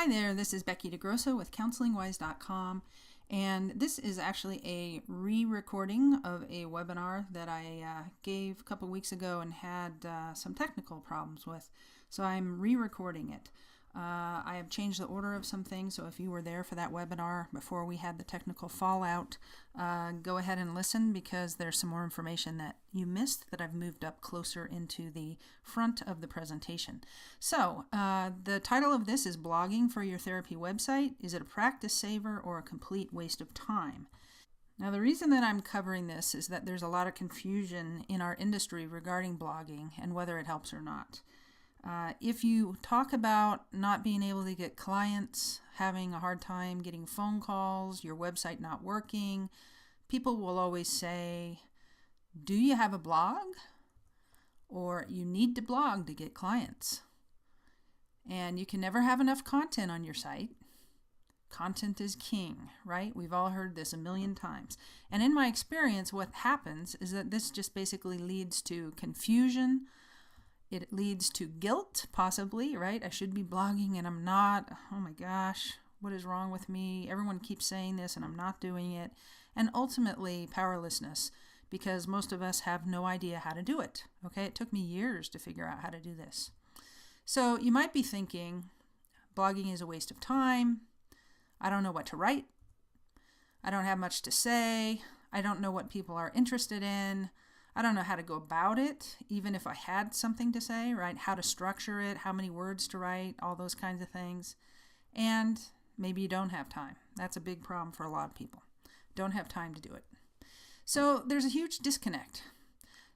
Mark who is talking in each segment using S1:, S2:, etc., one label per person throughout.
S1: Hi there, this is Becky DeGrosso with CounselingWise.com, and this is actually a re-recording of a webinar that I gave a couple weeks ago and had some technical problems with, so I'm re-recording it. I have changed the order of some things, so if you were there for that webinar before we had the technical fallout, go ahead and listen because there's some more information that you missed that I've moved up closer into the front of the presentation. So, the title of this is Blogging for Your Therapy Website. Is it a practice saver or a complete waste of time? Now, the reason that I'm covering this is that there's a lot of confusion in our industry regarding blogging and whether it helps or not. If you talk about not being able to get clients, having a hard time getting phone calls, your website not working, people will always say, do you have a blog? Or you need to blog to get clients. And you can never have enough content on your site. Content is king, right? We've all heard this a million times. And in my experience, what happens is that this just basically leads to confusion. It leads to guilt, possibly, right? I should be blogging and I'm not. Oh my gosh, what is wrong with me? Everyone keeps saying this and I'm not doing it. And ultimately, powerlessness, because most of us have no idea how to do it. Okay, it took me years to figure out how to do this. So you might be thinking, blogging is a waste of time. I don't know what to write. I don't have much to say. I don't know what people are interested in. I don't know how to go about it, even if I had something to say, right? How to structure it, how many words to write, all those kinds of things. And maybe you don't have time. That's a big problem for a lot of people. Don't have time to do it. So there's a huge disconnect.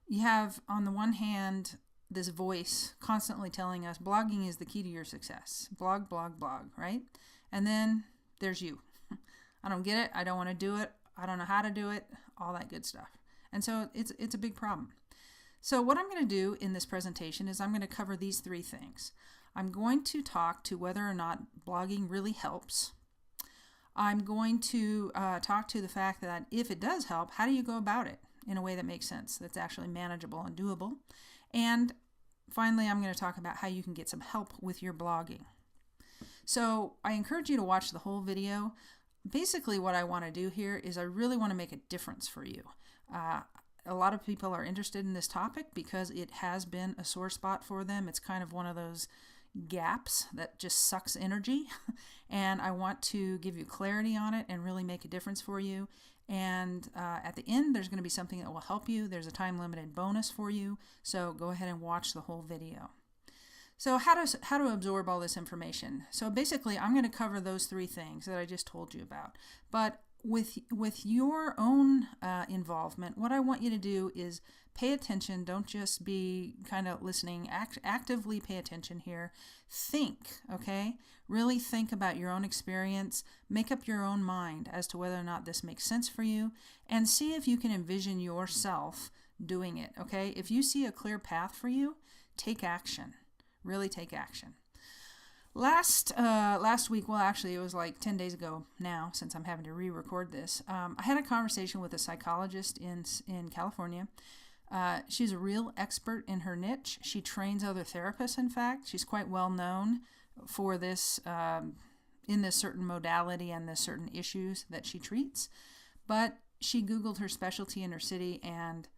S1: You have, on the one hand, this voice constantly telling us blogging is the key to your success. Blog, blog, blog, right? And then there's you. I don't get it. I don't want to do it. I don't know how to do it. All that good stuff. And so it's a big problem. So what I'm going to do in this presentation is I'm going to cover these three things. I'm going to talk to whether or not blogging really helps. I'm going to talk to the fact that if it does help, how do you go about it in a way that makes sense, that's actually manageable and doable. And finally, I'm going to talk about how you can get some help with your blogging. So I encourage you to watch the whole video. Basically, what I want to do here is I really want to make a difference for you. A lot of people are interested in this topic because it has been a sore spot for them. It's kind of one of those gaps that just sucks energy. And I want to give you clarity on it and really make a difference for you. And at the end, there's going to be something that will help you. There's a time-limited bonus for you. So go ahead and watch the whole video. So how to absorb all this information? So basically, I'm going to cover those three things that I just told you about. But with your own involvement, what I want you to do is pay attention. Don't just be kind of listening. Actively pay attention here. Think, okay? Really think about your own experience. Make up your own mind as to whether or not this makes sense for you, and see if you can envision yourself doing it, okay? If you see a clear path for you, take action. Really take action. Last week, well, actually, it was like 10 days ago now, since I'm having to re-record this. I had a conversation with a psychologist in California. She's a real expert in her niche. She trains other therapists, in fact. She's quite well known for this, in this certain modality and the certain issues that she treats. But she Googled her specialty in her city, and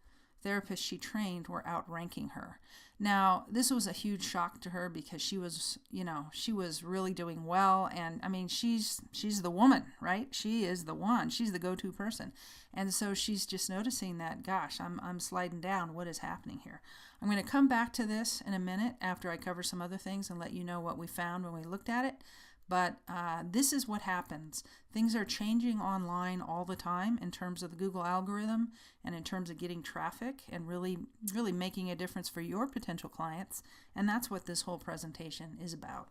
S1: therapists she trained were outranking her. Now, this was a huge shock to her because she was really doing well, and I mean, she's the woman, right? She is the one. She's the go-to person. And so she's just noticing that, gosh, I'm sliding down. What is happening here? I'm going to come back to this in a minute after I cover some other things and let you know what we found when we looked at it. But this is what happens. Things are changing online all the time in terms of the Google algorithm and in terms of getting traffic and really making a difference for your potential clients. And that's what this whole presentation is about.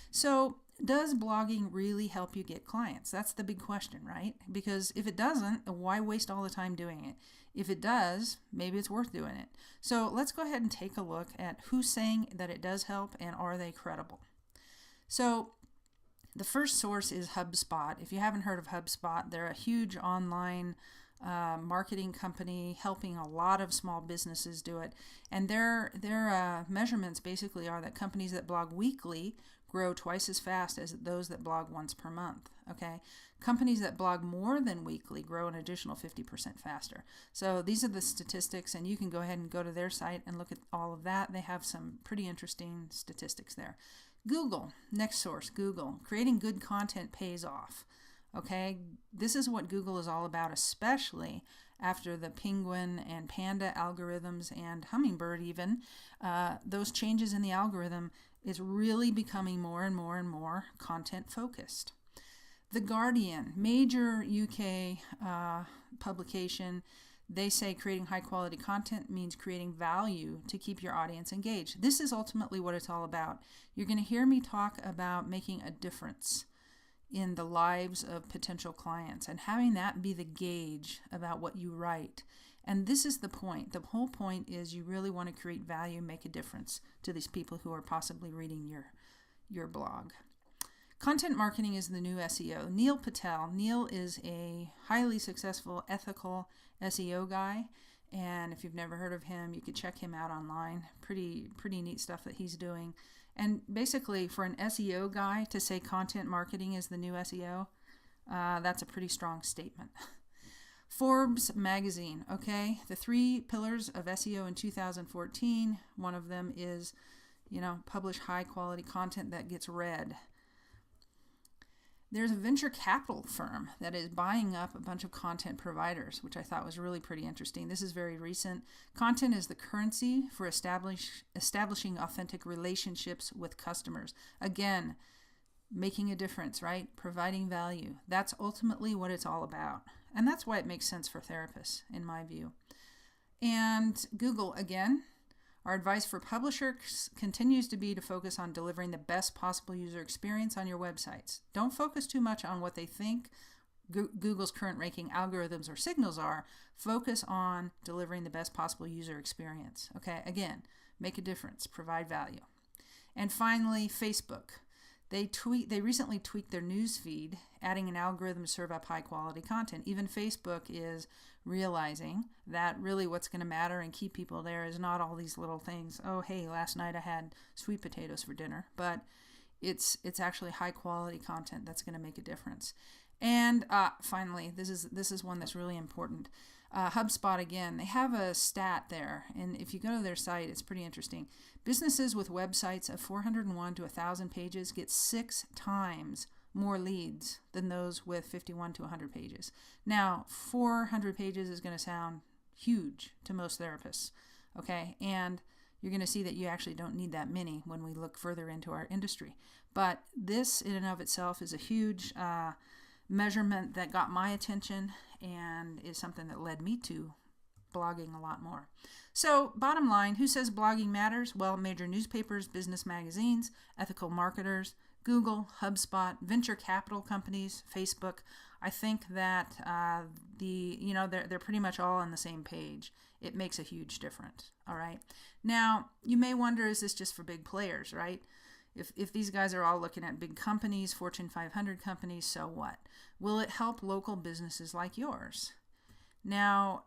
S1: So does blogging really help you get clients? That's the big question, right? Because if it doesn't, why waste all the time doing it? If it does, maybe it's worth doing it. So let's go ahead and take a look at who's saying that it does help and are they credible. So the first source is HubSpot. If you haven't heard of HubSpot, they're a huge online marketing company helping a lot of small businesses do it. And their measurements basically are that companies that blog weekly grow twice as fast as those that blog once per month. Okay, companies that blog more than weekly grow an additional 50% faster. So these are the statistics, and you can go ahead and go to their site and look at all of that. They have some pretty interesting statistics there. Google, next source, Google. Creating good content pays off. Okay, this is what Google is all about, especially after the penguin and panda algorithms and hummingbird even. Those changes in the algorithm is really becoming more and more and more content focused. The Guardian, major UK publication, they say creating high quality content means creating value to keep your audience engaged. This is ultimately what it's all about. You're going to hear me talk about making a difference in the lives of potential clients and having that be the gauge about what you write. And this is the point. The whole point is you really want to create value, make a difference to these people who are possibly reading your blog. Content marketing is the new SEO. Neil Patel. Neil is a highly successful ethical SEO guy, and if you've never heard of him, you could check him out online. Pretty neat stuff that he's doing. And basically, for an SEO guy to say content marketing is the new SEO, that's a pretty strong statement. Forbes magazine, okay? The 3 pillars of SEO in 2014. One of them is, publish high quality content that gets read. There's a venture capital firm that is buying up a bunch of content providers, which I thought was really pretty interesting. This is very recent. Content is the currency for establishing authentic relationships with customers. Again, making a difference, right? Providing value. That's ultimately what it's all about. And that's why it makes sense for therapists, in my view. And Google, again, our advice for publishers continues to be to focus on delivering the best possible user experience on your websites. Don't focus too much on what they think Google's current ranking algorithms or signals are. Focus on delivering the best possible user experience. Okay, again, make a difference, provide value. And finally, Facebook. They recently tweaked their news feed, adding an algorithm to serve up high quality content. Even Facebook is realizing that really what's going to matter and keep people there is not all these little things. Oh, hey, last night I had sweet potatoes for dinner, but it's actually high quality content that's going to make a difference. And finally, this is one that's really important. HubSpot, again, they have a stat there, and if you go to their site, it's pretty interesting. Businesses with websites of 401 to 1,000 pages get 6 times more leads than those with 51 to 100 pages. Now, 400 pages is going to sound huge to most therapists, okay? And you're going to see that you actually don't need that many when we look further into our industry. But this in and of itself is a huge measurement that got my attention and is something that led me to blogging a lot more. So bottom line, who says blogging matters? Well, major newspapers, business magazines, ethical marketers, Google, HubSpot, venture capital companies, Facebook. I think that they're pretty much all on the same page. It makes a huge difference. All right. Now, you may wonder, is this just for big players, right? If these guys are all looking at big companies, Fortune 500 companies, so what? Will it help local businesses like yours? Now,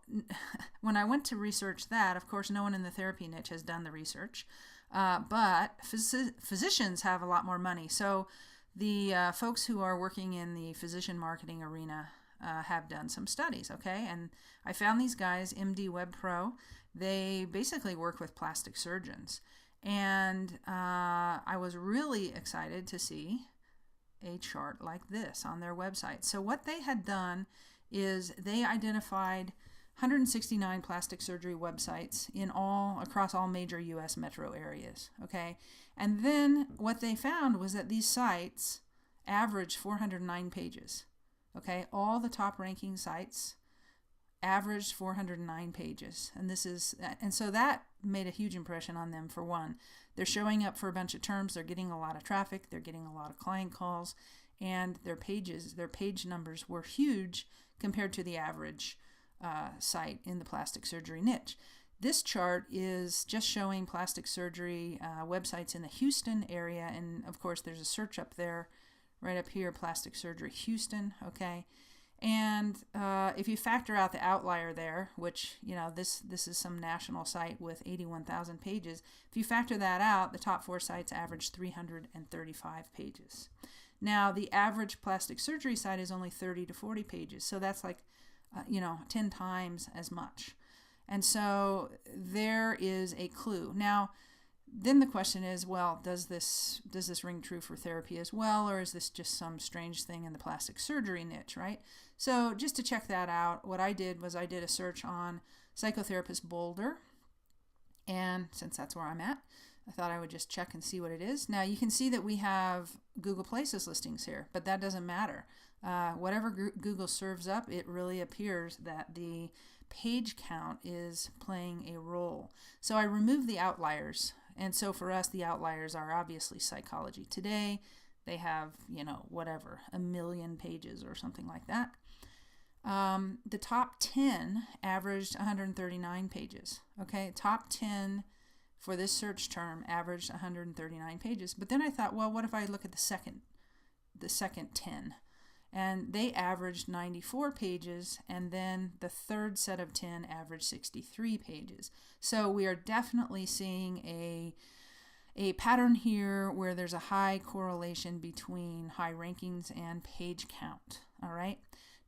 S1: when I went to research that, of course, no one in the therapy niche has done the research, but physicians have a lot more money. So the folks who are working in the physician marketing arena have done some studies, okay? And I found these guys, MD Web Pro. They basically work with plastic surgeons. And I was really excited to see a chart like this on their website. So what they had done is they identified 169 plastic surgery websites across all major U.S. metro areas. Okay, and then what they found was that these sites averaged 409 pages. Okay, all the top ranking sites averaged 409 pages, and so that made a huge impression on them. For one, they're showing up for a bunch of terms, they're getting a lot of traffic, they're getting a lot of client calls, and their page numbers were huge compared to the average site in the plastic surgery niche. This chart is just showing plastic surgery websites in the Houston area, and of course there's a search up there, right up here, plastic surgery Houston, okay? And if you factor out the outlier there, which, this is some national site with 81,000 pages, if you factor that out, the top 4 sites average 335 pages. Now, the average plastic surgery site is only 30 to 40 pages, so that's like, 10 times as much. And so there is a clue. Now, then the question is, well, does this ring true for therapy as well, or is this just some strange thing in the plastic surgery niche, right? So just to check that out, what I did was I did a search on Psychotherapist Boulder, and since that's where I'm at, I thought I would just check and see what it is. Now you can see that we have Google Places listings here, but that doesn't matter. Whatever Google serves up, it really appears that the page count is playing a role. So I removed the outliers. And so for us, the outliers are obviously Psychology Today. They have, 1 million pages or something like that. The top 10 averaged 139 pages. Okay, top 10 for this search term averaged 139 pages. But then I thought, well, what if I look at the second 10? And they averaged 94 pages, and then the third set of 10 averaged 63 pages. So we are definitely seeing a pattern here where there's a high correlation between high rankings and page count. All right.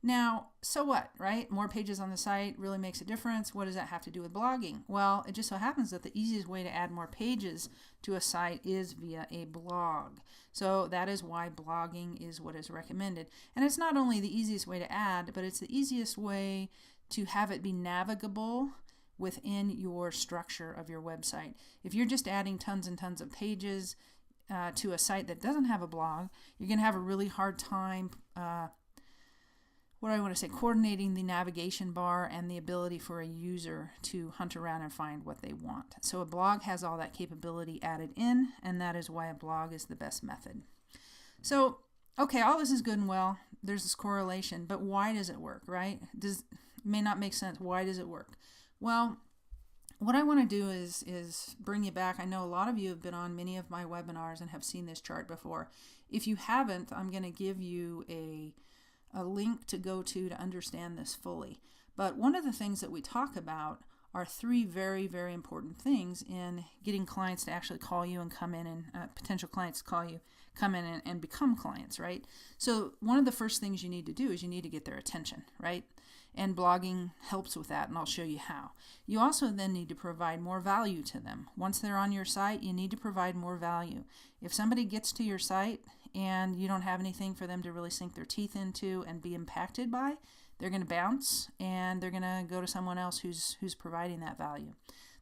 S1: Now, so what, right? More pages on the site really makes a difference. What does that have to do with blogging? Well, it just so happens that the easiest way to add more pages to a site is via a blog. So that is why blogging is what is recommended. And it's not only the easiest way to add, but it's the easiest way to have it be navigable within your structure of your website. If you're just adding tons and tons of pages to a site that doesn't have a blog, you're going to have a really hard time coordinating the navigation bar and the ability for a user to hunt around and find what they want. So a blog has all that capability added in, and that is why a blog is the best method. So, okay, all this is good and well. There's this correlation, but why does it work, right? It may not make sense. Why does it work? Well, what I want to do is bring you back. I know a lot of you have been on many of my webinars and have seen this chart before. If you haven't, I'm going to give you a link to go to understand this fully. But one of the things that we talk about are 3 very, very important things in getting clients to actually call you and come in, and potential clients call you, come in and become clients, right? So one of the first things you need to do is you need to get their attention, right? And blogging helps with that, and I'll show you how. You also then need to provide more value to them. Once they're on your site, you need to provide more value. If somebody gets to your site and you don't have anything for them to really sink their teeth into and be impacted by, they're going to bounce and they're going to go to someone else who's providing that value.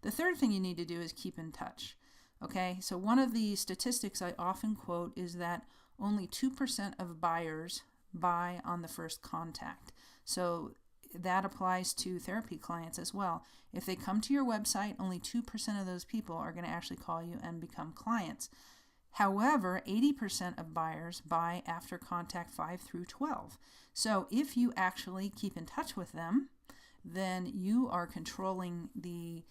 S1: The third thing you need to do is keep in touch. Okay, so one of the statistics I often quote is that only 2% of buyers buy on the first contact. So that applies to therapy clients as well. If they come to your website, only 2% of those people are going to actually call you and become clients. However, 80% of buyers buy after contact 5 through 12. So if you actually keep in touch with them, then you are controlling the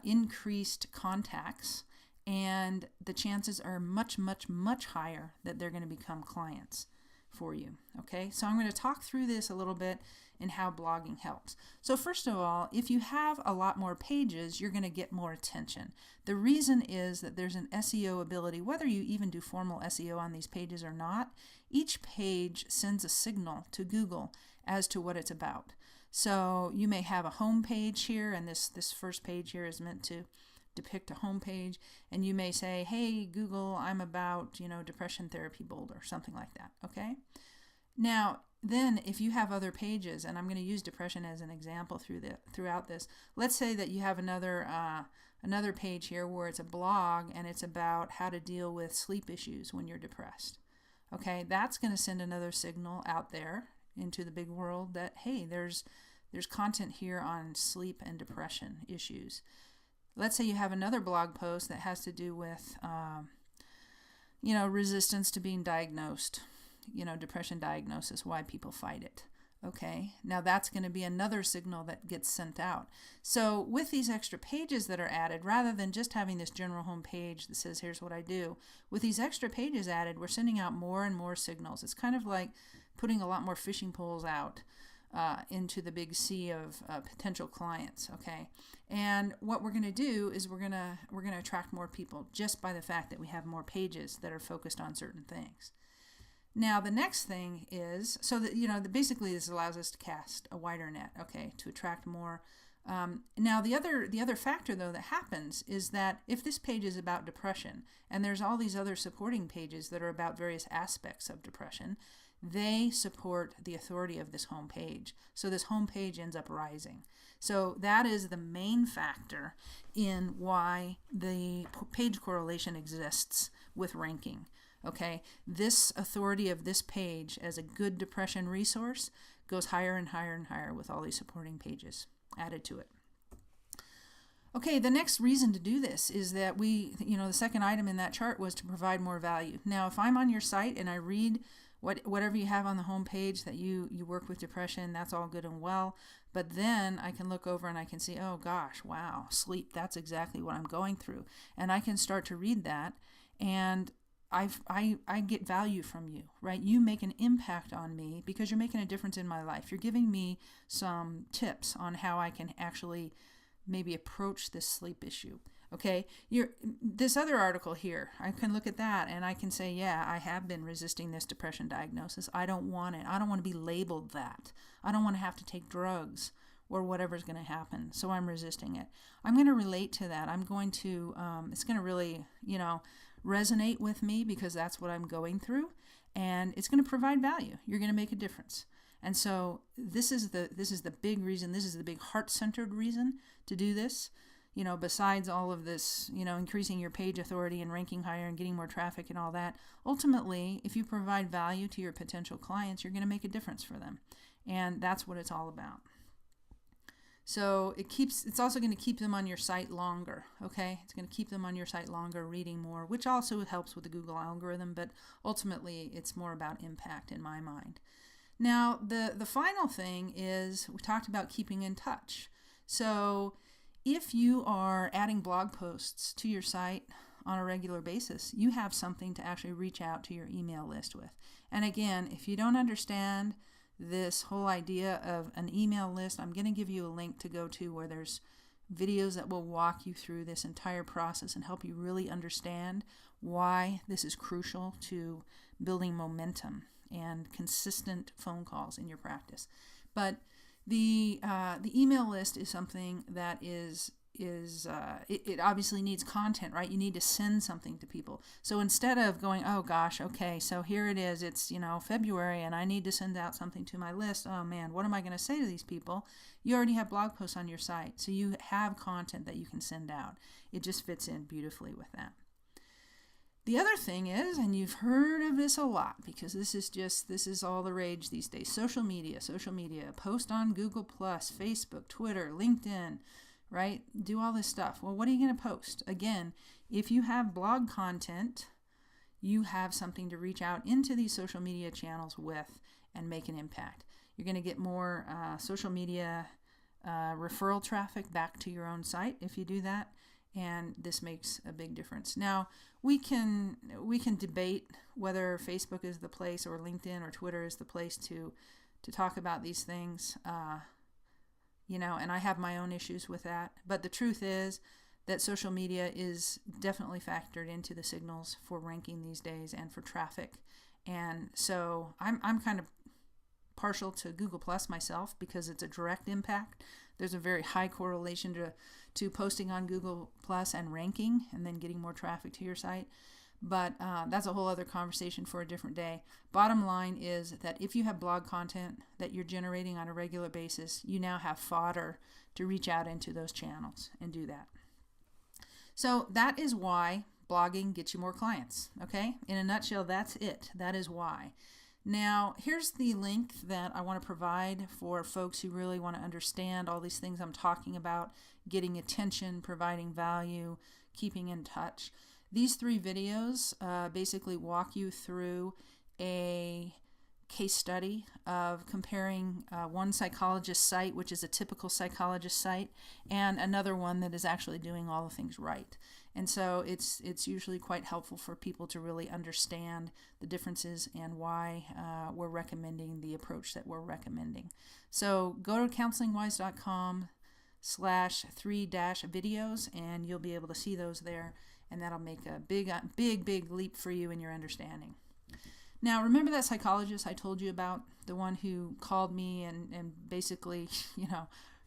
S1: increased contacts, and the chances are much, much, much higher that they're going to become clients for you. Okay, so I'm going to talk through this a little bit and how blogging helps. So first of all, if you have a lot more pages, you're going to get more attention. The reason is that there's an SEO ability, whether you even do formal SEO on these pages or not. Each page sends a signal to Google as to what it's about. So you may have a home page here, and this first page here is meant to depict a home page, and you may say, hey Google, I'm about depression therapy Boulder, something like that. Okay, now then if you have other pages, and I'm going to use depression as an example throughout this, let's say that you have another page here where it's a blog and it's about how to deal with sleep issues when you're depressed. Okay, that's going to send another signal out there into the big world that hey, there's content here on sleep and depression issues. Let's say you have another blog post that has to do with, resistance to being diagnosed, depression diagnosis, why people fight it. Okay, now that's going to be another signal that gets sent out. So with these extra pages that are added, rather than just having this general home page that says, here's what I do, with these extra pages added, we're sending out more and more signals. It's kind of like putting a lot more fishing poles out into the big sea of potential clients. Okay, and what we're going to do is we're going to attract more people just by the fact that we have more pages that are focused on certain things. Now the next thing is, so that basically this allows us to cast a wider net, okay, to attract more. Now the other factor though that happens is that if this page is about depression and there's all these other supporting pages that are about various aspects of depression, they support the authority of this home page. So this home page ends up rising. So that is the main factor in why the page correlation exists with ranking. Okay, this authority of this page as a good depression resource goes higher and higher and higher with all these supporting pages added to it. Okay, the next reason to do this is that the second item in that chart was to provide more value. Now, if I'm on your site and I read whatever you have on the home page that you work with depression, that's all good and well. But then I can look over and I can see, oh gosh, wow, sleep, that's exactly what I'm going through. And I can start to read that, and I get value from you, right? You make an impact on me because you're making a difference in my life. You're giving me some tips on how I can actually maybe approach this sleep issue. Okay, this other article here, I can look at that and I can say, yeah, I have been resisting this depression diagnosis. I don't want it. I don't want to be labeled that. I don't want to have to take drugs or whatever's going to happen. So I'm resisting it. I'm going to relate to that. I'm going to, it's going to really, resonate with me because that's what I'm going through, and it's going to provide value. You're going to make a difference. And so this is the big reason, this is the big heart-centered reason to do this. Besides all of this, increasing your page authority and ranking higher and getting more traffic and all that, ultimately, if you provide value to your potential clients, you're going to make a difference for them. And that's what it's all about. So it's also going to keep them on your site longer, okay? It's going to keep them on your site longer, reading more, which also helps with the Google algorithm, but ultimately it's more about impact in my mind. Now, the final thing is we talked about keeping in touch. So if you are adding blog posts to your site on a regular basis, you have something to actually reach out to your email list with. And again, if you don't understand this whole idea of an email list, I'm going to give you a link to go to where there's videos that will walk you through this entire process and help you really understand why this is crucial to building momentum and consistent phone calls in your practice. But the email list is something that it obviously needs content, right? You need to send something to people. So instead of going, oh gosh, okay, so here it is, it's February and I need to send out something to my list. Oh man, what am I going to say to these people? You already have blog posts on your site, so you have content that you can send out. It just fits in beautifully with that. The other thing is, and you've heard of this a lot because this is all the rage these days, social media, post on Google+, Facebook, Twitter, LinkedIn, right? Do all this stuff. Well, what are you going to post? Again, if you have blog content, you have something to reach out into these social media channels with and make an impact. You're going to get more social media referral traffic back to your own site if you do that, and this makes a big difference. Now, we can debate whether Facebook is the place or LinkedIn or Twitter is the place to talk about these things. And I have my own issues with that. But the truth is that social media is definitely factored into the signals for ranking these days and for traffic. And so I'm kind of partial to Google Plus myself because it's a direct impact. There's a very high correlation to posting on Google Plus and ranking and then getting more traffic to your site. But that's a whole other conversation for a different day. Bottom line is that if you have blog content that you're generating on a regular basis, you now have fodder to reach out into those channels and do that. So that is why blogging gets you more clients, okay? In a nutshell, that's it. That is why. Now, here's the link that I want to provide for folks who really want to understand all these things I'm talking about, getting attention, providing value, keeping in touch. These 3 videos basically walk you through a case study of comparing one psychologist site, which is a typical psychologist site, and another one that is actually doing all the things right. And so it's usually quite helpful for people to really understand the differences and why we're recommending the approach that we're recommending. So go to counselingwise.com/3-videos and you'll be able to see those there, and that'll make a big leap for you in your understanding. Now, remember that psychologist I told you about, the one who called me and basically,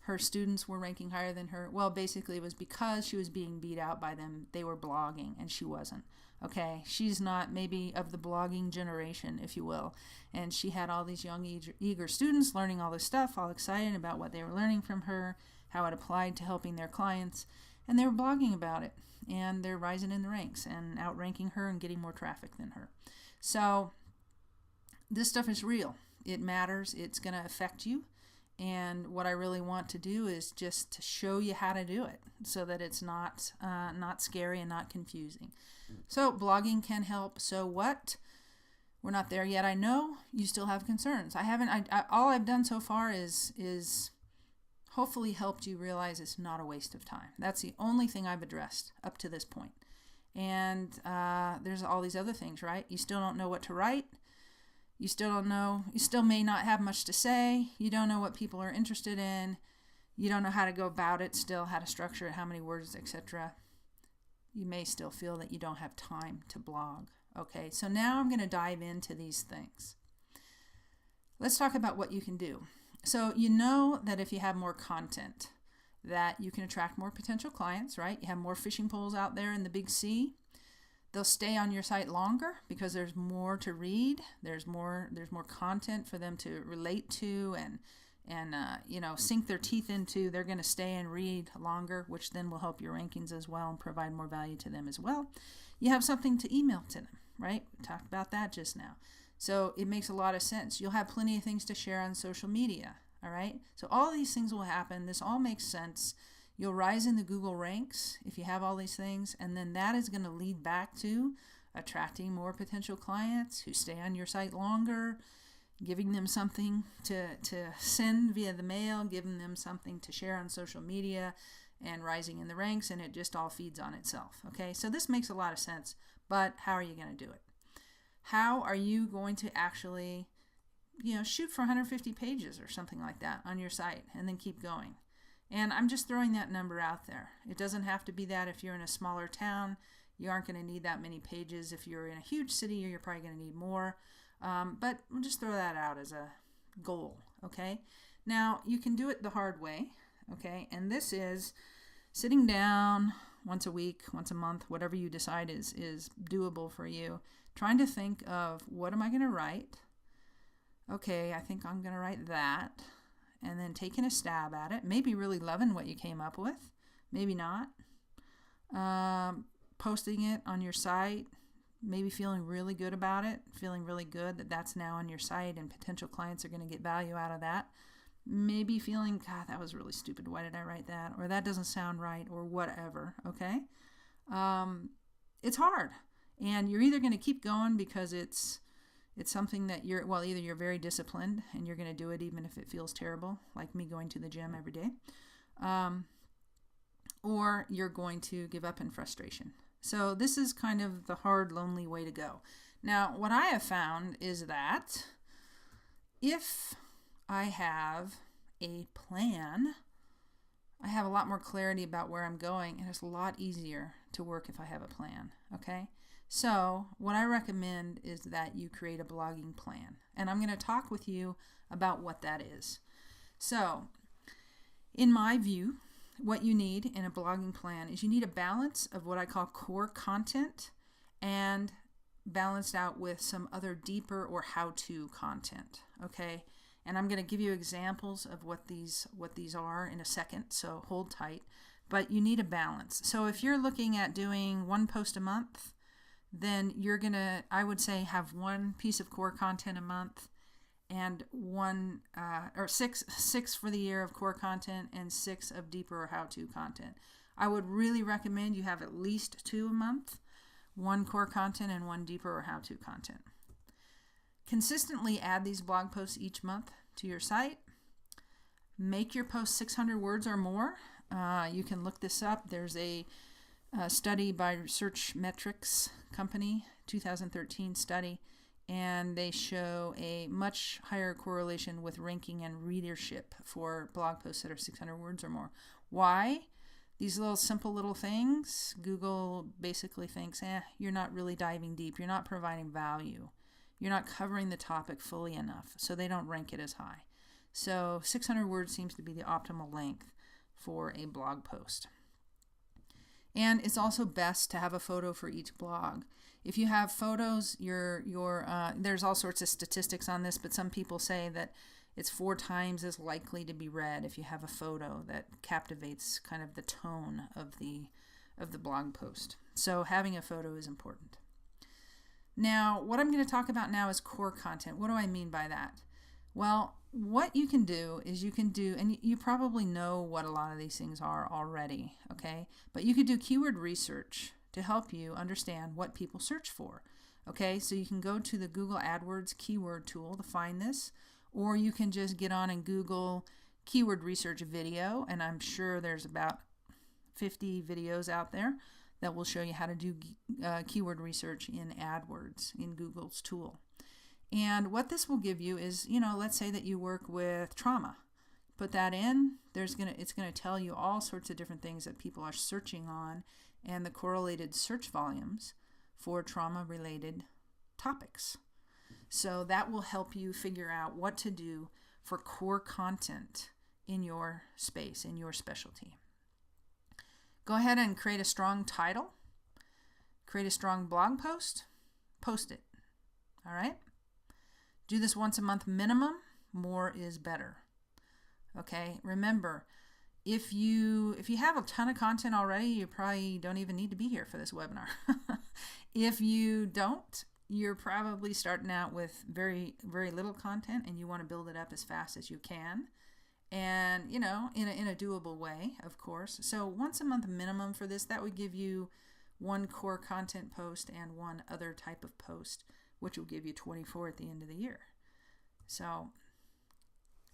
S1: her students were ranking higher than her? Well, basically it was because she was being beat out by them. They were blogging and she wasn't. Okay, she's not maybe of the blogging generation, if you will. And she had all these young, eager students learning all this stuff, all excited about what they were learning from her, how it applied to helping their clients. And they were blogging about it. And they're rising in the ranks and outranking her and getting more traffic than her. So this stuff is real. It matters. It's going to affect you. And what I really want to do is just to show you how to do it so that it's not scary and not confusing. So blogging can help. So what? We're not there yet. I know you still have concerns. All I've done so far is hopefully helped you realize it's not a waste of time. That's the only thing I've addressed up to this point. And there's all these other things, right? You still don't know what to write. You still don't know. You still may not have much to say. You don't know what people are interested in. You don't know how to go about it still, how to structure it, how many words, etc. You may still feel that you don't have time to blog. Okay, so now I'm going to dive into these things. Let's talk about what you can do. So you know that if you have more content, that you can attract more potential clients, right? You have more fishing poles out there in the big sea. They'll stay on your site longer because there's more to read. There's more content for them to relate to and sink their teeth into. They're going to stay and read longer, which then will help your rankings as well and provide more value to them as well. You have something to email to them, right? We talked about that just now. So it makes a lot of sense. You'll have plenty of things to share on social media, all right? So all of these things will happen. This all makes sense. You'll rise in the Google ranks if you have all these things, and then that is going to lead back to attracting more potential clients who stay on your site longer, giving them something to send via the mail, giving them something to share on social media, and rising in the ranks, and it just all feeds on itself. Okay, so this makes a lot of sense, but how are you going to do it? How are you going to actually, shoot for 150 pages or something like that on your site and then keep going? And I'm just throwing that number out there. It doesn't have to be that if you're in a smaller town. You aren't going to need that many pages. If you're in a huge city, you're probably going to need more. But we'll just throw that out as a goal, okay? Now, you can do it the hard way, okay? And this is sitting down once a week, once a month, whatever you decide is doable for you, trying to think of, what am I going to write? Okay, I think I'm going to write that. And then taking a stab at it, maybe really loving what you came up with, maybe not. Posting it on your site, maybe feeling really good about it, feeling really good that that's now on your site and potential clients are going to get value out of that. Maybe feeling, God, that was really stupid. Why did I write that? Or that doesn't sound right, or whatever, okay? It's hard. And you're either going to keep going because it's something that either you're very disciplined and you're going to do it even if it feels terrible, like me going to the gym every day, or you're going to give up in frustration. So this is kind of the hard, lonely way to go. Now, what I have found is that if I have a plan, I have a lot more clarity about where I'm going, and it's a lot easier to work if I have a plan, okay? So what I recommend is that you create a blogging plan. And I'm going to talk with you about what that is. So in my view, what you need in a blogging plan is you need a balance of what I call core content and balanced out with some other deeper or how-to content. Okay? And I'm going to give you examples of what these are in a second, so hold tight. But you need a balance. So if you're looking at doing one post a month, then you're going to, I would say, have one piece of core content a month and six for the year of core content and 6 of deeper or how-to content. I would really recommend you have at least 2 a month, 1 core content and 1 deeper or how-to content. Consistently add these blog posts each month to your site. Make your post 600 words or more. You can look this up. There's a a study by Research Metrics Company, 2013 study, and they show a much higher correlation with ranking and readership for blog posts that are 600 words or more. Why? These little simple little things, Google basically thinks, you're not really diving deep. You're not providing value. You're not covering the topic fully enough, so they don't rank it as high. So 600 words seems to be the optimal length for a blog post. And it's also best to have a photo for each blog. If you have photos, there's all sorts of statistics on this, but some people say that it's 4 times as likely to be read if you have a photo that captivates kind of the tone of the blog post. So having a photo is important. Now, what I'm going to talk about now is core content. What do I mean by that? Well, what you can do is and you probably know what a lot of these things are already, okay? But you could do keyword research to help you understand what people search for, okay? So you can go to the Google AdWords keyword tool to find this, or you can just get on and Google keyword research video, and I'm sure there's about 50 videos out there that will show you how to do keyword research in AdWords in Google's tool. And what this will give you is, let's say that you work with trauma. Put that in, it's going to tell you all sorts of different things that people are searching on and the correlated search volumes for trauma-related topics. So that will help you figure out what to do for core content in your space, in your specialty. Go ahead and create a strong title, create a strong blog post, post it. All right? Do this once a month minimum. More is better. Okay? Remember, if you have a ton of content already, you probably don't even need to be here for this webinar. If you don't, you're probably starting out with very, very little content and you want to build it up as fast as you can. And, in a doable way, of course. So once a month minimum for this, that would give you 1 core content post and 1 other type of post, which will give you 24 at the end of the year. So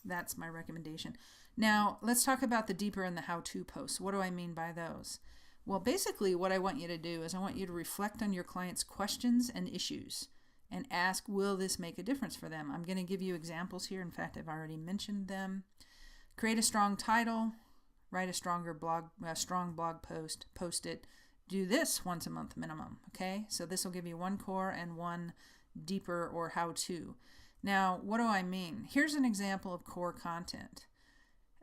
S1: that's my recommendation. Now, let's talk about the deeper and the how-to posts. What do I mean by those? Well, basically what I want you to do is I want you to reflect on your client's questions and issues and ask, will this make a difference for them? I'm going to give you examples here. In fact, I've already mentioned them. Create a strong title, write a strong blog post, post it. Do this once a month minimum, okay? So this will give you 1 core and 1 deeper or how-to. Now, what do I mean? Here's an example of core content.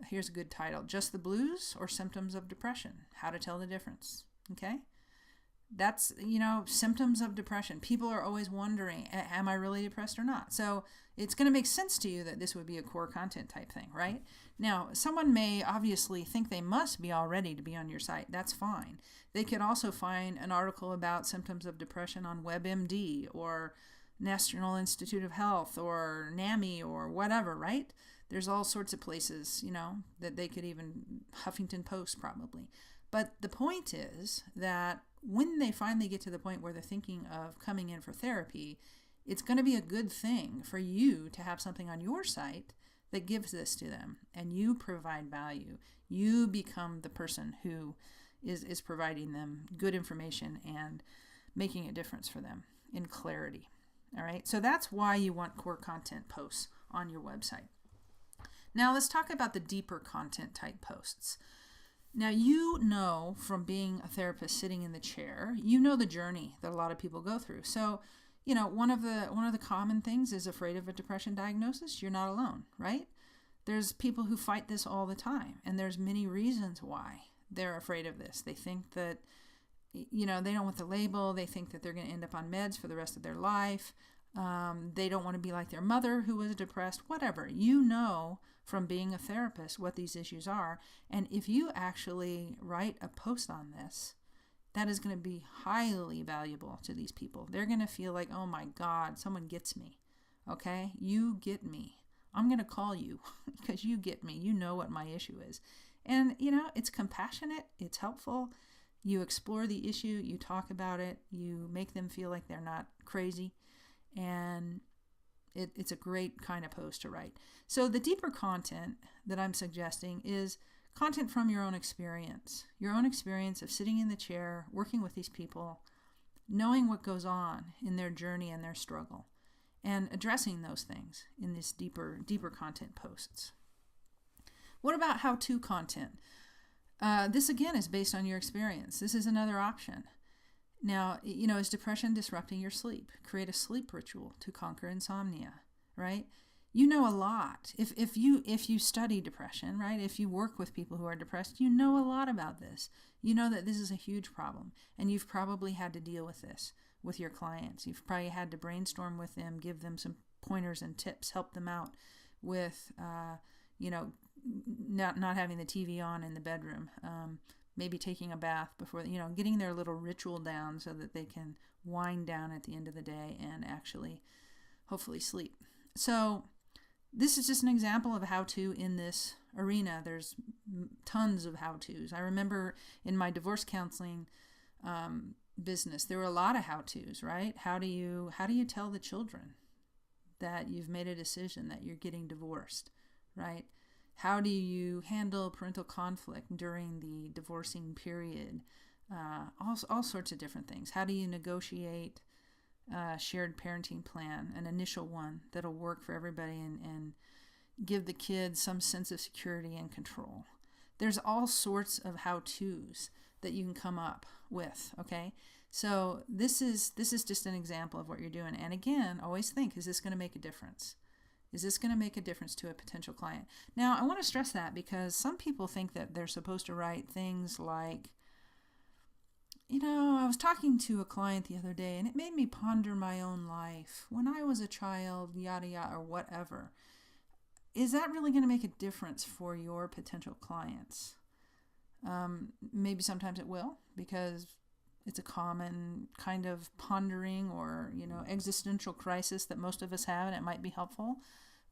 S1: Here's a good title. Just the Blues or Symptoms of Depression? How to tell the difference, okay? That's, symptoms of depression. People are always wondering, am I really depressed or not? So it's going to make sense to you that this would be a core content type thing, right? Now, someone may obviously think they must be all ready to be on your site. That's fine. They could also find an article about symptoms of depression on WebMD or National Institute of Health or NAMI or whatever, right? There's all sorts of places, that they could even, Huffington Post probably. But the point is that when they finally get to the point where they're thinking of coming in for therapy, it's going to be a good thing for you to have something on your site that gives this to them, and you provide value. You become the person who is providing them good information and making a difference for them in clarity. All right, so that's why you want core content posts on your website. Now let's talk about the deeper content type posts. Now, from being a therapist sitting in the chair, the journey that a lot of people go through. So, one of the common things is afraid of a depression diagnosis. You're not alone, right? There's people who fight this all the time, and there's many reasons why they're afraid of this. They think that, they don't want the label. They think that they're going to end up on meds for the rest of their life. They don't want to be like their mother who was depressed, whatever. From being a therapist what these issues are. And if you actually write a post on this, that is going to be highly valuable to these people. They're going to feel like, oh my God, someone gets me. Okay? You get me. I'm going to call you because you get me. You know what my issue is. And, it's compassionate. It's helpful. You explore the issue. You talk about it. You make them feel like they're not crazy. And it's a great kind of post to write. So the deeper content that I'm suggesting is content from your own experience of sitting in the chair, working with these people, knowing what goes on in their journey and their struggle, and addressing those things in these deeper content posts. What about how-to content? This again is based on your experience. This is another option. Now, is depression disrupting your sleep? Create a sleep ritual to conquer insomnia, right? You know a lot. If you study depression, right? If you work with people who are depressed, you know a lot about this. You know that this is a huge problem, and you've probably had to deal with this with your clients. You've probably had to brainstorm with them, give them some pointers and tips, help them out with, not having the TV on in the bedroom, maybe taking a bath before, getting their little ritual down so that they can wind down at the end of the day and actually, hopefully, sleep. So this is just an example of how-to in this arena. There's tons of how-tos. I remember in my divorce counseling business, there were a lot of how-tos, right? How do you tell the children that you've made a decision that you're getting divorced, right? How do you handle parental conflict during the divorcing period? All sorts of different things. How do you negotiate a shared parenting plan, an initial one that'll work for everybody and give the kids some sense of security and control? There's all sorts of how-tos that you can come up with, okay? So this is just an example of what you're doing. And again, always think, is this going to make a difference? Is this going to make a difference to a potential client? Now, I want to stress that because some people think that they're supposed to write things like, I was talking to a client the other day and it made me ponder my own life. When I was a child, yada, yada, or whatever. Is that really going to make a difference for your potential clients? Maybe sometimes it will, because it's a common kind of pondering or, existential crisis that most of us have, and it might be helpful.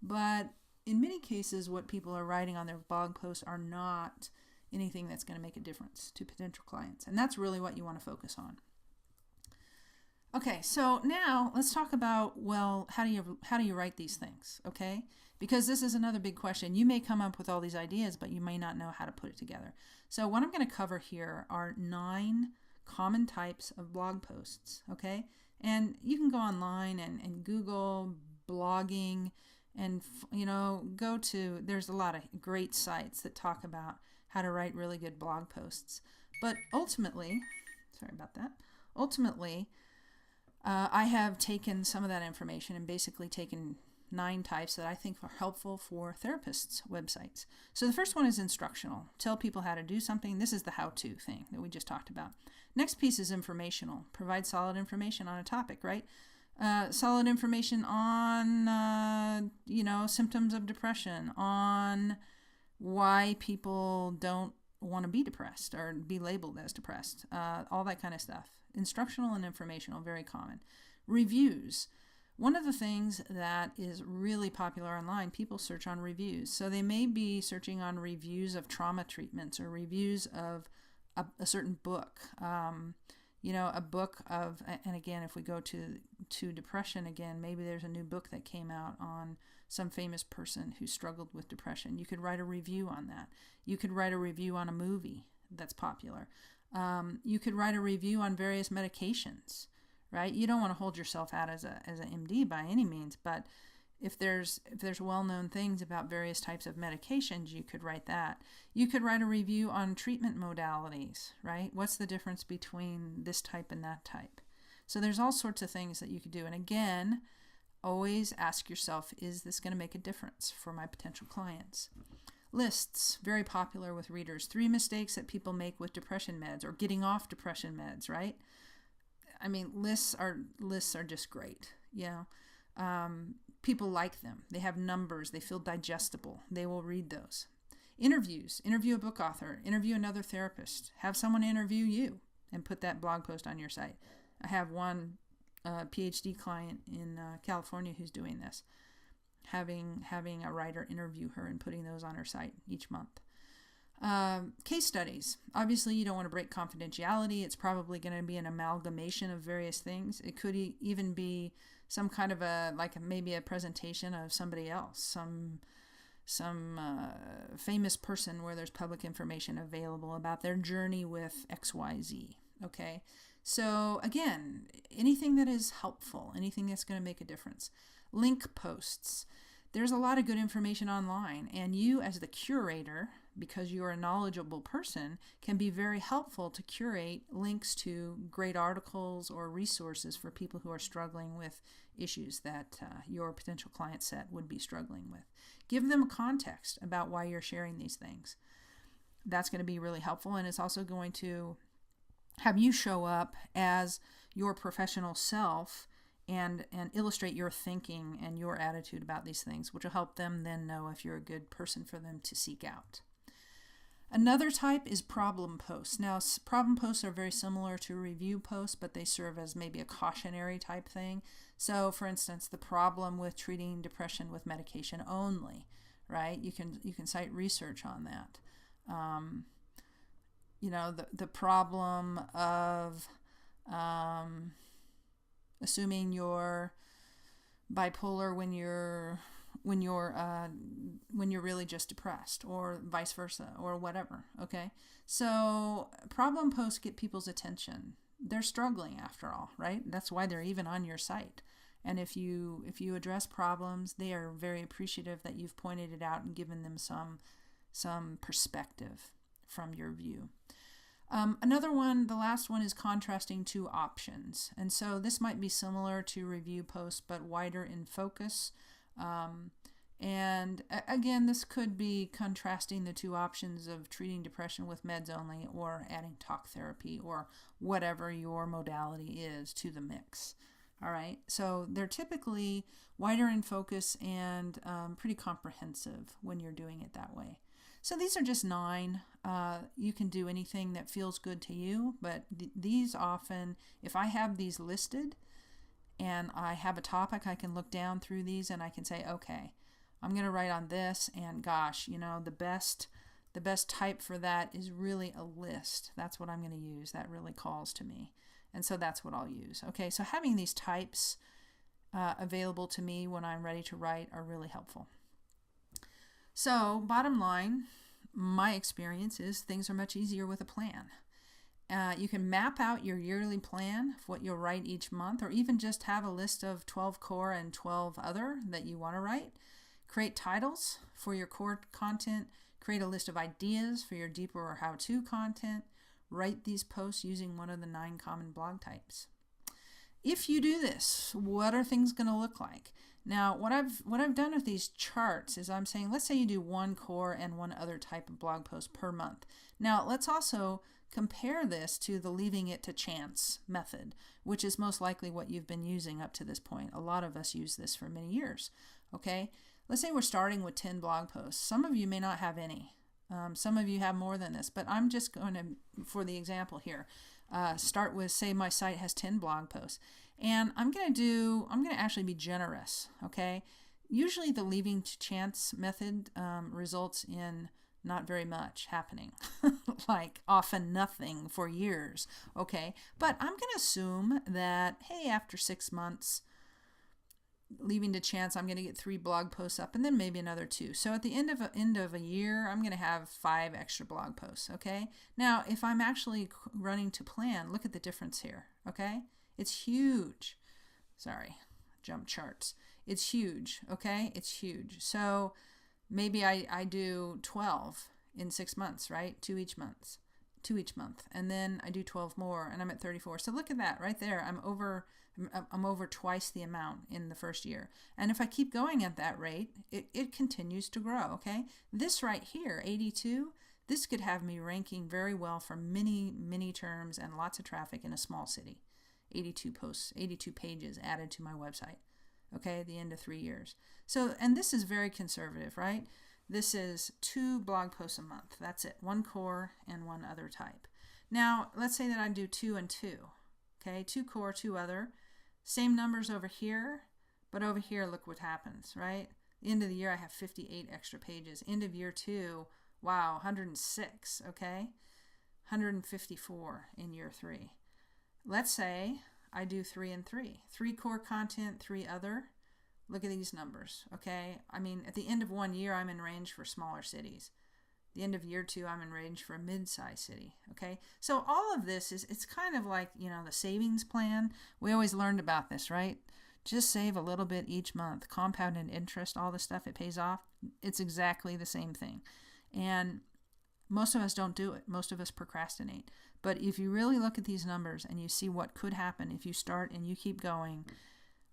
S1: But in many cases, what people are writing on their blog posts are not anything that's going to make a difference to potential clients. And that's really what you want to focus on. Okay, so now let's talk about, how do you write these things, okay? Because this is another big question. You may come up with all these ideas, but you may not know how to put it together. So what I'm going to cover here are 9 common types of blog posts, okay? And you can go online and Google blogging and, there's a lot of great sites that talk about how to write really good blog posts. But ultimately, I have taken some of that information and basically taken 9 types that I think are helpful for therapists' websites. So the first one is instructional. Tell people how to do something. This is the how-to thing that we just talked about. Next piece is informational. Provide solid information on a topic, right? Solid information on, symptoms of depression, on why people don't want to be depressed or be labeled as depressed, all that kind of stuff. Instructional and informational, very common. Reviews. One of the things that is really popular online, people search on reviews. So they may be searching on reviews of trauma treatments or reviews of a certain book. A book of, and again, if we go to depression again, maybe there's a new book that came out on some famous person who struggled with depression. You could write a review on that. You could write a review on a movie that's popular. You could write a review on various medications, right? You don't want to hold yourself out as an MD by any means, but if there's well-known things about various types of medications, you could write that. You could write a review on treatment modalities, right? What's the difference between this type and that type? So there's all sorts of things that you could do. And again, always ask yourself, is this going to make a difference for my potential clients? Lists, very popular with readers. 3 mistakes that people make with depression meds or getting off depression meds, right? I mean, lists are just great. People like them. They have numbers. They feel digestible. They will read those. Interviews. Interview a book author. Interview another therapist. Have someone interview you and put that blog post on your site. I have one PhD client in California who's doing this, having a writer interview her and putting those on her site each month. Case studies. Obviously, you don't want to break confidentiality. It's probably going to be an amalgamation of various things. It could even be some kind of maybe a presentation of somebody else, famous person where there's public information available about their journey with XYZ. Okay, so again, anything that is helpful, anything that's going to make a difference. Link posts. There's a lot of good information online, and you as the curator, because you're a knowledgeable person, can be very helpful to curate links to great articles or resources for people who are struggling with issues that your potential client set would be struggling with. Give them a context about why you're sharing these things. That's going to be really helpful, and it's also going to have you show up as your professional self and illustrate your thinking and your attitude about these things, which will help them then know if you're a good person for them to seek out. Another type is problem posts. Now, problem posts are very similar to review posts, but they serve as maybe a cautionary type thing. So, for instance, the problem with treating depression with medication only, right? You can cite research on that. The problem of assuming you're bipolar when you're really just depressed, or vice versa, or whatever. Okay, so problem posts get people's attention. They're struggling after all, right? That's why they're even on your site. And if you address problems, they are very appreciative that you've pointed it out and given them some perspective from your view. Another one, the last one, is contrasting two options. And so this might be similar to review posts, but wider in focus. And again, this could be contrasting the two options of treating depression with meds only, or adding talk therapy, or whatever your modality is to the mix. All right, so they're typically wider in focus and pretty comprehensive when you're doing it that way. So these are just 9. You can do anything that feels good to you, but these often, if I have these listed and I have a topic, I can look down through these and I can say, okay, I'm going to write on this, and gosh, the best type for that is really a list. That's what I'm going to use. That really calls to me. And so that's what I'll use. Okay, so having these types available to me when I'm ready to write are really helpful. So bottom line, my experience is things are much easier with a plan. You can map out your yearly plan of what you'll write each month, or even just have a list of 12 core and 12 other that you want to write. Create titles for your core content. Create a list of ideas for your deeper or how-to content. Write these posts using one of the 9 common blog types. If you do this, what are things going to look like? Now, what I've done with these charts is I'm saying, let's say you do 1 core and 1 other type of blog post per month. Now, let's also compare this to the leaving it to chance method, which is most likely what you've been using up to this point. A lot of us use this for many years. Okay, let's say we're starting with 10 blog posts. Some of you may not have any. Some of you have more than this, but I'm just going to, for the example here, start with, say my site has 10 blog posts. And I'm going to actually be generous, okay? Usually the leaving to chance method results in not very much happening, like often nothing for years, okay? But I'm going to assume that, hey, after 6 months, leaving to chance, I'm going to get 3 blog posts up, and then maybe another 2. So at the end of a year, I'm going to have 5 extra blog posts, okay? Now, if I'm actually running to plan, look at the difference here, okay? It's huge. Sorry, jump charts. It's huge, okay? It's huge. So maybe I do 12 in 6 months, right? 2 each month. And then I do 12 more, and I'm at 34. So look at that right there. I'm over twice the amount in the first year. And if I keep going at that rate, it continues to grow, okay? This right here, 82, this could have me ranking very well for many, many terms and lots of traffic in a small city. 82 posts, 82 pages added to my website, okay, at the end of 3 years. So, and this is very conservative, right? This is 2 blog posts a month. That's it, 1 core and 1 other type. Now, let's say that I do 2 and 2, okay, 2 core, 2 other. Same numbers over here, but over here, look what happens, right? End of the year, I have 58 extra pages. End of year 2, wow, 106, okay? 154 in year 3. Let's say I do 3 and 3. 3 core content, 3 other. Look at these numbers, okay? I mean, at the end of 1 year, I'm in range for smaller cities. The end of year 2, I'm in range for a mid-sized city, okay? So all of this it's kind of like, the savings plan. We always learned about this, right? Just save a little bit each month. Compounded interest, all the stuff it pays off, it's exactly the same thing. And most of us don't do it. Most of us procrastinate. But if you really look at these numbers and you see what could happen if you start and you keep going,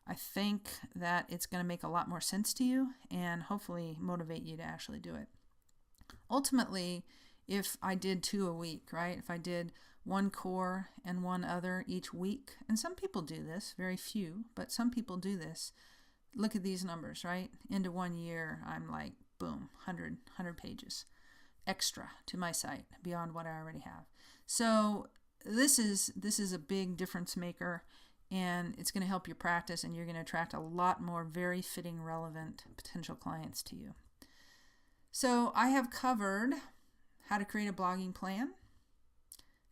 S1: I think that it's going to make a lot more sense to you and hopefully motivate you to actually do it. Ultimately, if I did 2 a week, right? If I did 1 core and 1 other each week, and some people do this, very few, but some people do this. Look at these numbers, right? Into 1 year, I'm like, boom, 100 pages extra to my site beyond what I already have. So this is a big difference maker, and it's going to help your practice, and you're going to attract a lot more very fitting, relevant potential clients to you. So I have covered how to create a blogging plan,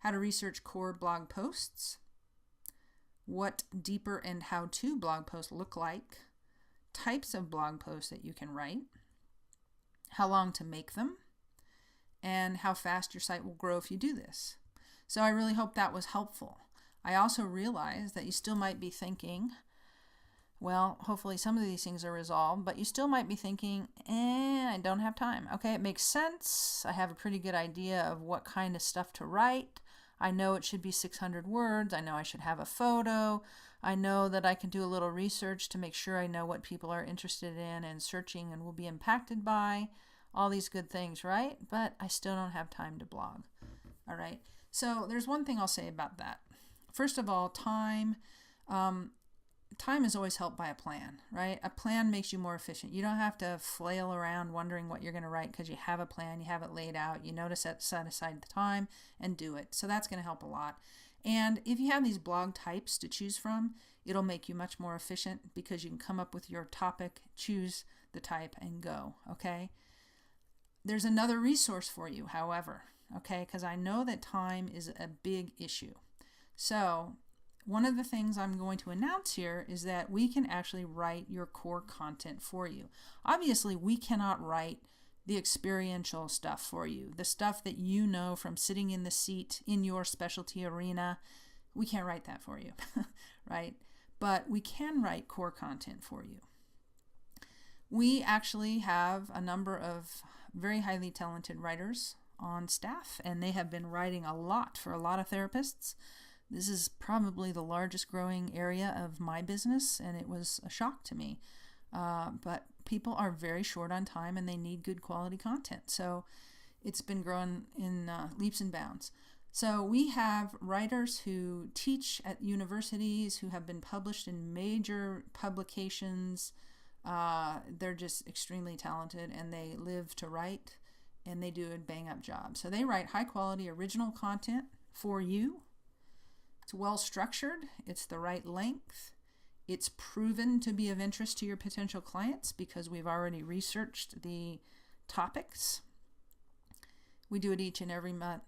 S1: how to research core blog posts, what deeper and how-to blog posts look like, types of blog posts that you can write, how long to make them, and how fast your site will grow if you do this. So I really hope that was helpful. I also realize that you still might be thinking, well, hopefully some of these things are resolved, but you still might be thinking, I don't have time. Okay, it makes sense. I have a pretty good idea of what kind of stuff to write. I know it should be 600 words. I know I should have a photo. I know that I can do a little research to make sure I know what people are interested in and searching and will be impacted by. All these good things, right? But I still don't have time to blog. All right. So there's one thing I'll say about that. First of all, time is always helped by a plan, right? A plan makes you more efficient. You don't have to flail around wondering what you're going to write because you have a plan, you have it laid out, you know to set aside the time and do it. So that's going to help a lot. And if you have these blog types to choose from, it'll make you much more efficient because you can come up with your topic, choose the type, and go, okay? There's another resource for you, however, okay? Because I know that time is a big issue. So one of the things I'm going to announce here is that we can actually write your core content for you. Obviously, we cannot write the experiential stuff for you, the stuff that you know from sitting in the seat in your specialty arena. We can't write that for you, right? But we can write core content for you. We actually have a number of very highly talented writers on staff, and they have been writing a lot for a lot of therapists. This is probably the largest growing area of my business, and it was a shock to me. But people are very short on time, and they need good quality content. So it's been growing in leaps and bounds. So we have writers who teach at universities, who have been published in major publications. They're just extremely talented, and they live to write, and they do a bang-up job. So they write high-quality original content for you. It's well structured. It's the right length. It's proven to be of interest to your potential clients because we've already researched the topics. We do it each and every month,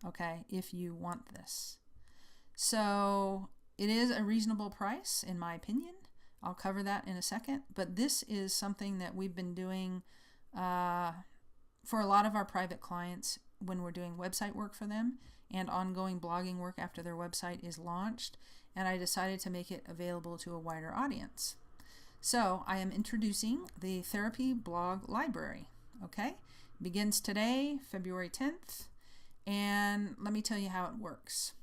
S1: okay, if you want this. So it is a reasonable price, in my opinion. I'll cover that in a second, but this is something that we've been doing for a lot of our private clients when we're doing website work for them and ongoing blogging work after their website is launched, and I decided to make it available to a wider audience. So I am introducing the Therapy Blog Library, okay? It begins today, February 10th, and let me tell you how it works.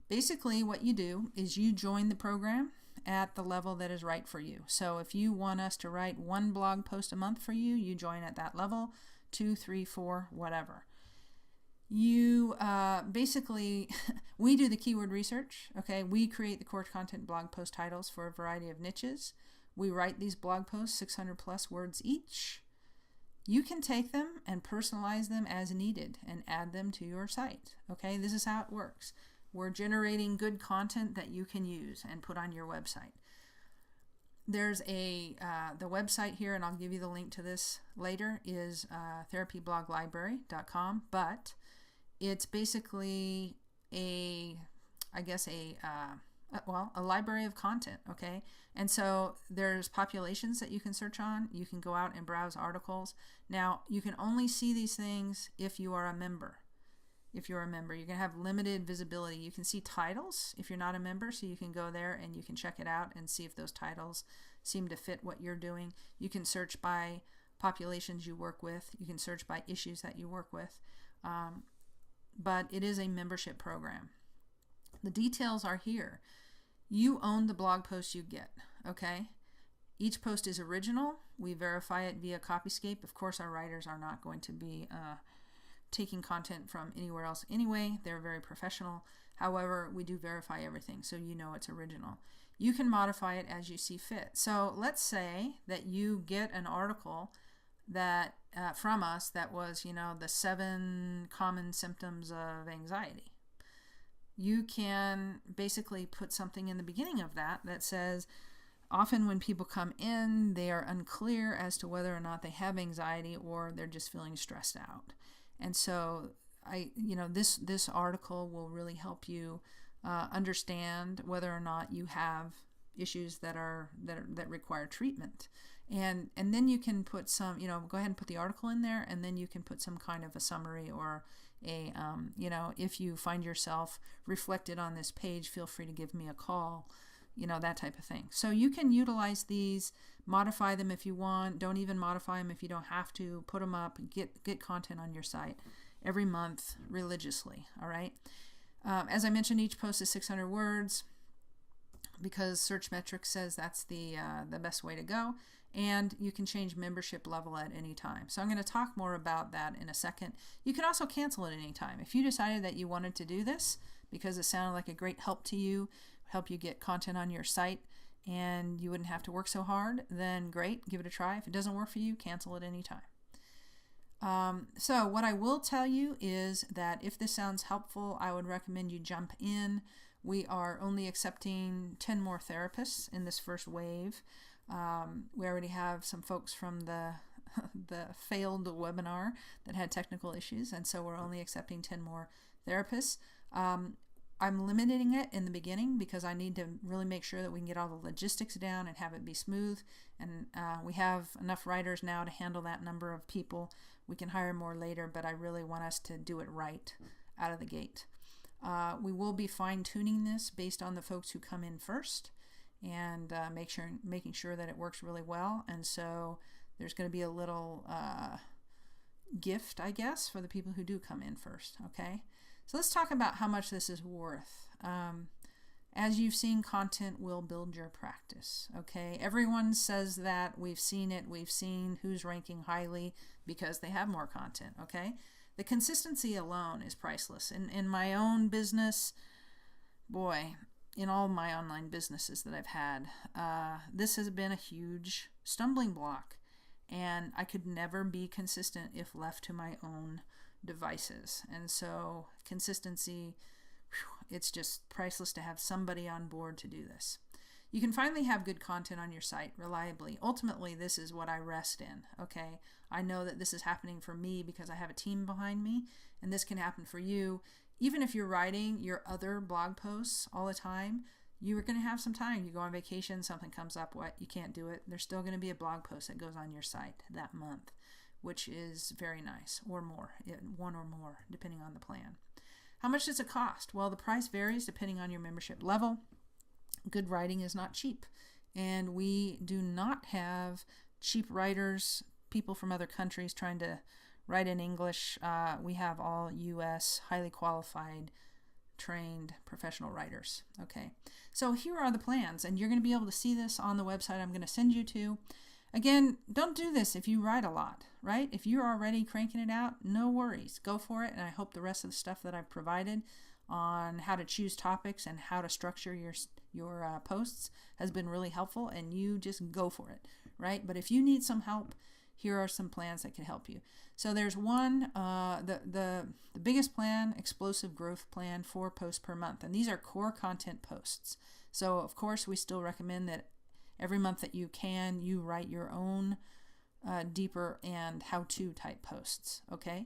S1: Basically, what you do is you join the program at the level that is right for you. So if you want us to write 1 blog post a month for you, you join at that level, 2, 3, 4, whatever. You basically, we do the keyword research, okay? We create the core content blog post titles for a variety of niches. We write these blog posts, 600 plus words each. You can take them and personalize them as needed and add them to your site, okay? This is how it works. We're generating good content that you can use and put on your website. There's the website here, and I'll give you the link to this later, is therapybloglibrary.com, but it's basically a a library of content, okay? And so there's populations that you can search on. You can go out and browse articles. Now, you can only see these things if you are a member. If you're a member, you're going to have limited visibility. You can see titles if you're not a member, so you can go there and you can check it out and see if those titles seem to fit what you're doing. You can search by populations you work with. You can search by issues that you work with. But it is a membership program. The details are here. You own the blog post you get, okay? Each post is original. We verify it via Copyscape. Of course, our writers are not going to be taking content from anywhere else anyway. They're very professional. However, we do verify everything, so you know it's original. You can modify it as you see fit. So let's say that you get an article that from us that was, the 7 common symptoms of anxiety. You can basically put something in the beginning of that says, often when people come in, they are unclear as to whether or not they have anxiety or they're just feeling stressed out. And so this article will really help you understand whether or not you have issues that require treatment. And then you can put some, go ahead and put the article in there, and then you can put some kind of a summary or a, if you find yourself reflected on this page, feel free to give me a call, that type of thing. So you can utilize these, modify them if you want, don't even modify them if you don't have to, put them up, get content on your site every month religiously, all right? As I mentioned, each post is 600 words because Searchmetrics says that's the best way to go. And you can change membership level at any time. So I'm going to talk more about that in a second. You can also cancel at any time. If you decided that you wanted to do this because it sounded like a great help to you, help you get content on your site, and you wouldn't have to work so hard, then great, give it a try. If it doesn't work for you, cancel at any time. So what I will tell you is that if this sounds helpful, I would recommend you jump in. We are only accepting 10 more therapists in this first wave. We already have some folks from the failed webinar that had technical issues, and so we're only accepting 10 more therapists. I'm limiting it in the beginning because I need to really make sure that we can get all the logistics down and have it be smooth, and we have enough writers now to handle that number of people. We can hire more later, but I really want us to do it right out of the gate. We will be fine-tuning this based on the folks who come in first, and making sure that it works really well. And so there's going to be a little gift, I guess, for the people who do come in first, okay? So let's talk about how much this is worth. As you've seen, content will build your practice, okay? Everyone says that. We've seen it. We've seen who's ranking highly because they have more content, okay? The consistency alone is priceless. In my own business, boy, in all my online businesses that I've had, this has been a huge stumbling block, and I could never be consistent if left to my own devices. And so consistency, it's just priceless to have somebody on board to do this. You can finally have good content on your site reliably. Ultimately, this is what I rest in, okay? I know that this is happening for me because I have a team behind me, and this can happen for you. Even if you're writing your other blog posts all the time, you're going to have some time. You go on vacation, something comes up, you can't do it. There's still going to be a blog post that goes on your site that month, which is very nice, or more, one or more, depending on the plan. How much does it cost? Well, the price varies depending on your membership level. Good writing is not cheap, and we do not have cheap writers, people from other countries trying to write in English. We have all U.S. highly qualified, trained professional writers. Okay, so here are the plans, and you're going to be able to see this on the website I'm going to send you to. Again, don't do this if you write a lot, right? If you're already cranking it out, no worries. Go for it, and I hope the rest of the stuff that I've provided on how to choose topics and how to structure your posts has been really helpful, and you just go for it, right? But if you need some help, here are some plans that can help you. So there's one, the biggest plan, explosive growth plan, 4 posts per month. And these are core content posts. So of course, we still recommend that every month that you can, you write your own deeper and how-to type posts, okay?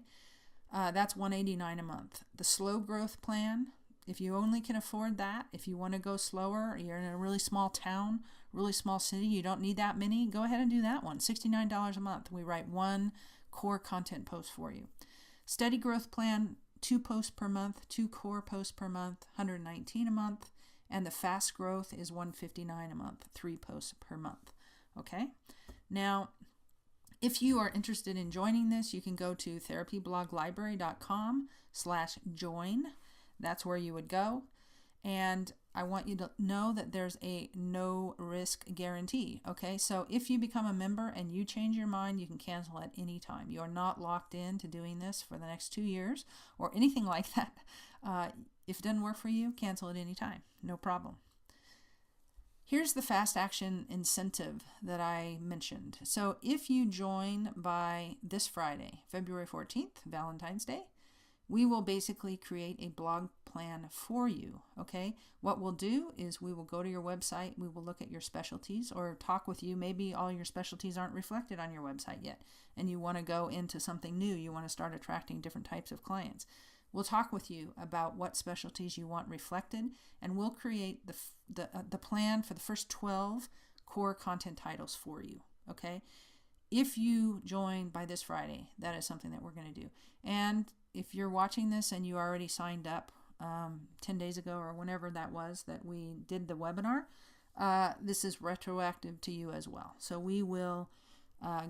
S1: That's $189 a month. The slow growth plan, if you only can afford that, if you want to go slower, you're in a really small town, really small city, you don't need that many, go ahead and do that one. $69 a month. We write one core content post for you. Steady growth plan, 2 posts per month, 2 core posts per month, $119 a month. And the fast growth is $159 a month, 3 posts per month. Okay? Now, if you are interested in joining this, you can go to therapybloglibrary.com/join. That's where you would go. And I want you to know that there's a no risk guarantee. Okay, so if you become a member and you change your mind, you can cancel at any time. You are not locked in to doing this for the next 2 years or anything like that. If it doesn't work for you, cancel at any time. No problem. Here's the fast action incentive that I mentioned. So if you join by this Friday, February 14th, Valentine's Day, we will basically create a blog plan for you, okay? What we'll do is we will go to your website, we will look at your specialties or talk with you. Maybe all your specialties aren't reflected on your website yet, and you want to go into something new. You want to start attracting different types of clients. We'll talk with you about what specialties you want reflected, and we'll create the plan for the first 12 core content titles for you, okay? If you join by this Friday, that is something that we're going to do. And if you're watching this and you already signed up 10 days ago or whenever that was that we did the webinar, this is retroactive to you as well. So we will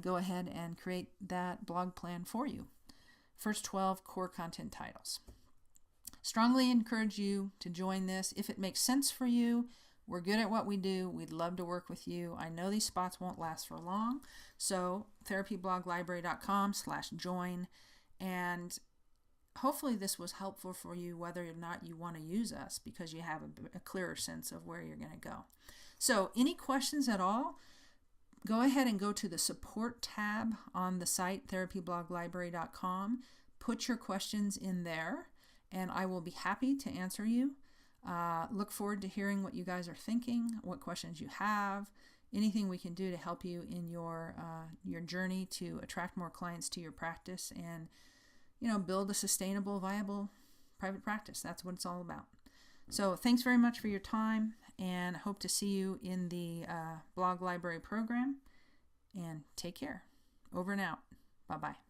S1: go ahead and create that blog plan for you. First 12 core content titles. Strongly encourage you to join this. If it makes sense for you, we're good at what we do. We'd love to work with you. I know these spots won't last for long. So therapybloglibrary.com/join. And hopefully this was helpful for you, whether or not you want to use us, because you have a clearer sense of where you're going to go. So any questions at all, go ahead and go to the support tab on the site, therapybloglibrary.com. Put your questions in there, and I will be happy to answer you. Look forward to hearing what you guys are thinking, what questions you have, anything we can do to help you in your journey to attract more clients to your practice and build a sustainable, viable private practice. That's what it's all about. So thanks very much for your time, and hope to see you in the blog library program. And take care. Over and out. Bye-bye.